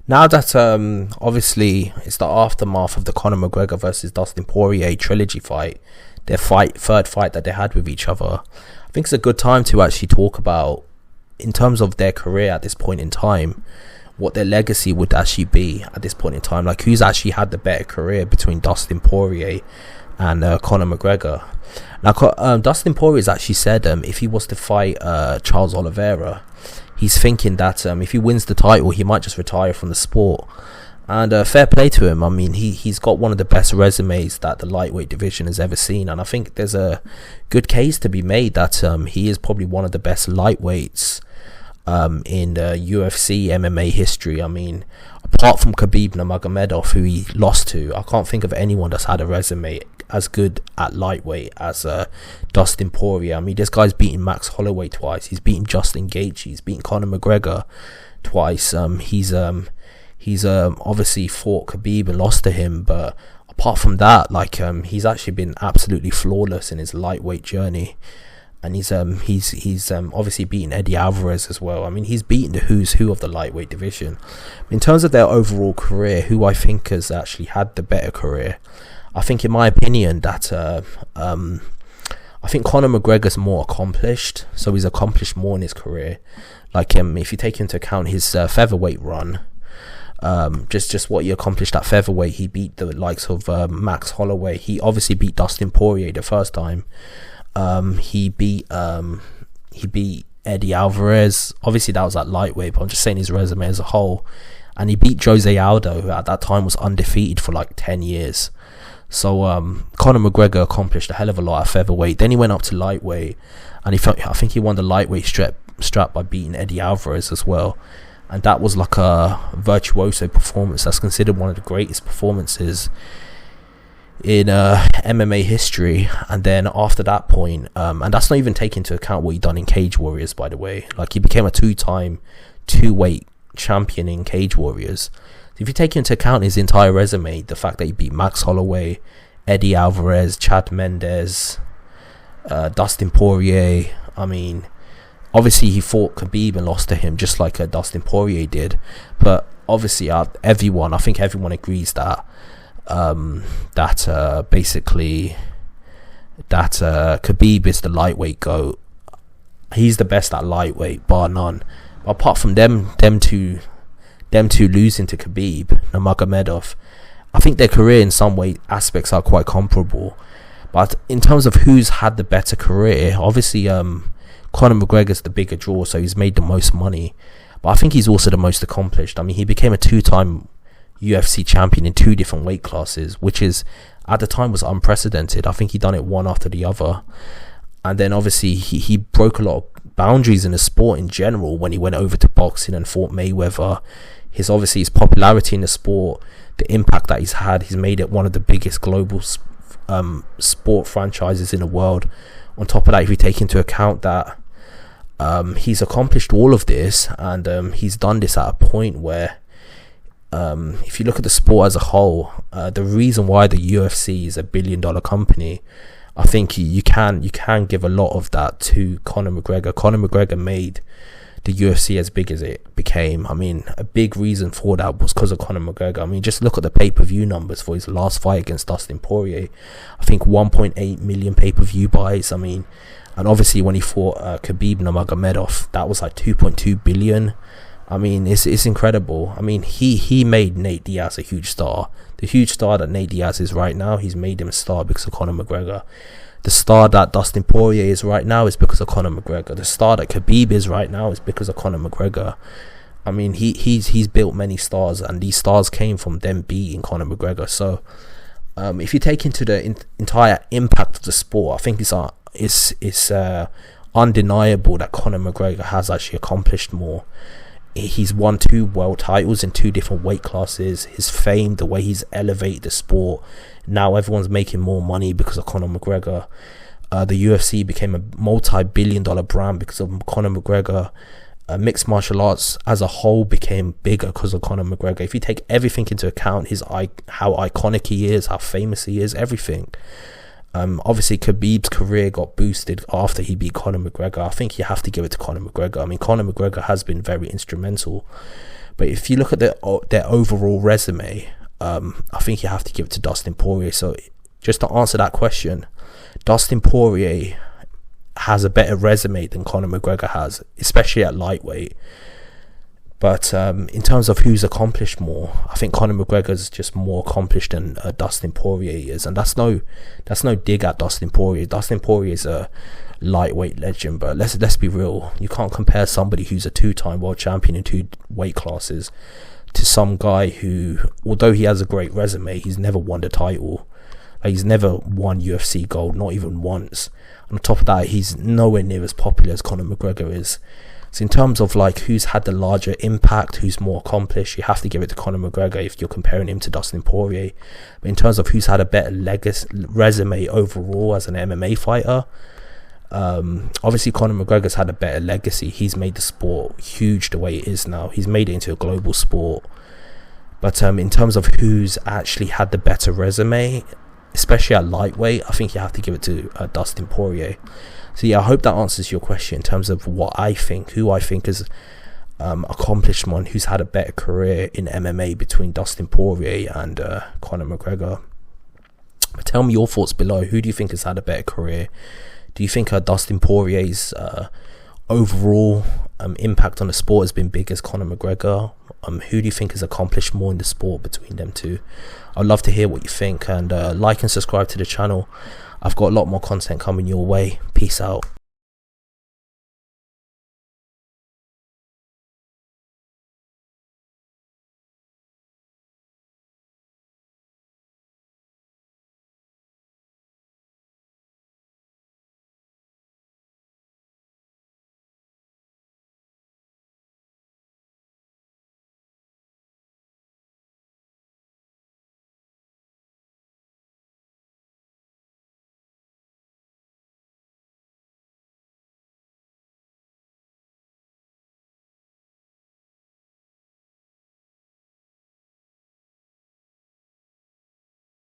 Now that obviously it's the aftermath of the Conor McGregor versus Dustin Poirier trilogy fight, their third fight that they had with each other, I think it's a good time to actually talk about, in terms of their career at this point in time, what their legacy would actually be at this point in time. Like, who's actually had the better career between Dustin Poirier and Conor McGregor. Now, Dustin Poirier has actually said if he was to fight Charles Oliveira, he's thinking that if he wins the title, he might just retire from the sport. And fair play to him. I mean, he's got one of the best resumes that the lightweight division has ever seen. And I think there's a good case to be made that he is probably one of the best lightweights in the UFC MMA history. I mean, apart from Khabib Nurmagomedov, who he lost to, I can't think of anyone that's had a resume as good at lightweight as Dustin Poirier. I mean, this guy's beaten Max Holloway twice. He's beaten Justin Gaethje. He's beaten Conor McGregor twice. He's obviously fought Khabib and lost to him, but apart from that, like, he's actually been absolutely flawless in his lightweight journey. And he's obviously beaten Eddie Alvarez as well. I mean, he's beaten the who's who of the lightweight division. In terms of their overall career, who I think has actually had the better career, I think, in my opinion, that I think Conor McGregor's more accomplished. So he's accomplished more in his career. Like, if you take into account his featherweight run, just what he accomplished at featherweight, he beat the likes of Max Holloway. He obviously beat Dustin Poirier the first time. He beat Eddie Alvarez. Obviously that was at lightweight, but I'm just saying his resume as a whole. And he beat Jose Aldo, who at that time was undefeated for like 10 years. So Conor McGregor accomplished a hell of a lot at featherweight. Then he went up to lightweight, and I think he won the lightweight strap by beating Eddie Alvarez as well. And that was like a virtuoso performance. That's considered one of the greatest performances in MMA history. And then after that point, and that's not even taking into account what he done in Cage Warriors, by the way. Like, he became a two-time weight champion in Cage Warriors. So if you take into account his entire resume, the fact that he beat Max Holloway, Eddie Alvarez, Chad Mendes, Dustin Poirier, I mean, obviously he fought Khabib and lost to him, just like Dustin Poirier did. But obviously I think everyone agrees that basically Khabib is the lightweight GOAT. He's the best at lightweight, bar none. But apart from them two losing to Khabib Nurmagomedov, I think their career in some way aspects are quite comparable. But in terms of who's had the better career, obviously Conor McGregor's the bigger draw, so he's made the most money. But I think he's also the most accomplished. I mean, he became a two-time UFC champion in two different weight classes, which is, at the time, was unprecedented. I think he done it one after the other. And then obviously he broke a lot of boundaries in the sport in general when he went over to boxing and fought Mayweather. His popularity in the sport, the impact that he's had, he's made it one of the biggest global sport franchises in the world. On top of that, if you take into account that he's accomplished all of this, and he's done this at a point where, if you look at the sport as a whole, the reason why the UFC is a $1 billion company, I think you can give a lot of that to Conor McGregor. Conor McGregor made the UFC as big as it became. I mean, a big reason for that was because of Conor McGregor. I mean, just look at the pay-per-view numbers for his last fight against Dustin Poirier. I think 1.8 million pay-per-view buys. I mean, and obviously when he fought Khabib Nurmagomedov, that was like 2.2 billion. I mean, it's incredible. I mean, he made Nate Diaz a huge star. The huge star that Nate Diaz is right now, he's made him a star because of Conor McGregor. The star that Dustin Poirier is right now is because of Conor McGregor. The star that Khabib is right now is because of Conor McGregor. I mean, he's built many stars, and these stars came from them beating Conor McGregor. So, if you take into the entire impact of the sport, I think it's undeniable that Conor McGregor has actually accomplished more. He's won 2 world titles in 2 different weight classes. His fame, the way he's elevated the sport, now everyone's making more money because of Conor McGregor. The UFC became a multi-billion-dollar brand because of Conor McGregor. Mixed martial arts as a whole became bigger because of Conor McGregor. If you take everything into account, how iconic he is, how famous he is, everything. Obviously Khabib's career got boosted after he beat Conor McGregor. I think you have to give it to Conor McGregor. I mean, Conor McGregor has been very instrumental. But if you look at their overall resume, I think you have to give it to Dustin Poirier. So just to answer that question, Dustin Poirier has a better resume than Conor McGregor has, especially at lightweight. But in terms of who's accomplished more, I think Conor McGregor's just more accomplished than Dustin Poirier is, and that's no dig at Dustin Poirier. Dustin Poirier is a lightweight legend, but let's be real. You can't compare somebody who's a 2-time world champion in 2 weight classes to some guy who, although he has a great resume, he's never won the title. Like, he's never won UFC gold, not even once. On top of that, he's nowhere near as popular as Conor McGregor is. So in terms of like who's had the larger impact, who's more accomplished, you have to give it to Conor McGregor if you're comparing him to Dustin Poirier. But in terms of who's had a better resume overall as an MMA fighter, obviously Conor McGregor's had a better legacy. He's made the sport huge the way it is now. He's made it into a global sport. But in terms of who's actually had the better resume, especially at lightweight, I think you have to give it to Dustin Poirier. So yeah, I hope that answers your question in terms of what I think, who I think is accomplished one, who's had a better career in MMA between Dustin Poirier and Conor McGregor. But tell me your thoughts below. Who do you think has had a better career? Do you think Dustin Poirier's overall impact on the sport has been big as Conor McGregor? Who do you think has accomplished more in the sport between them two? I'd love to hear what you think, and like and subscribe to the channel. I've got a lot more content coming your way. Peace out.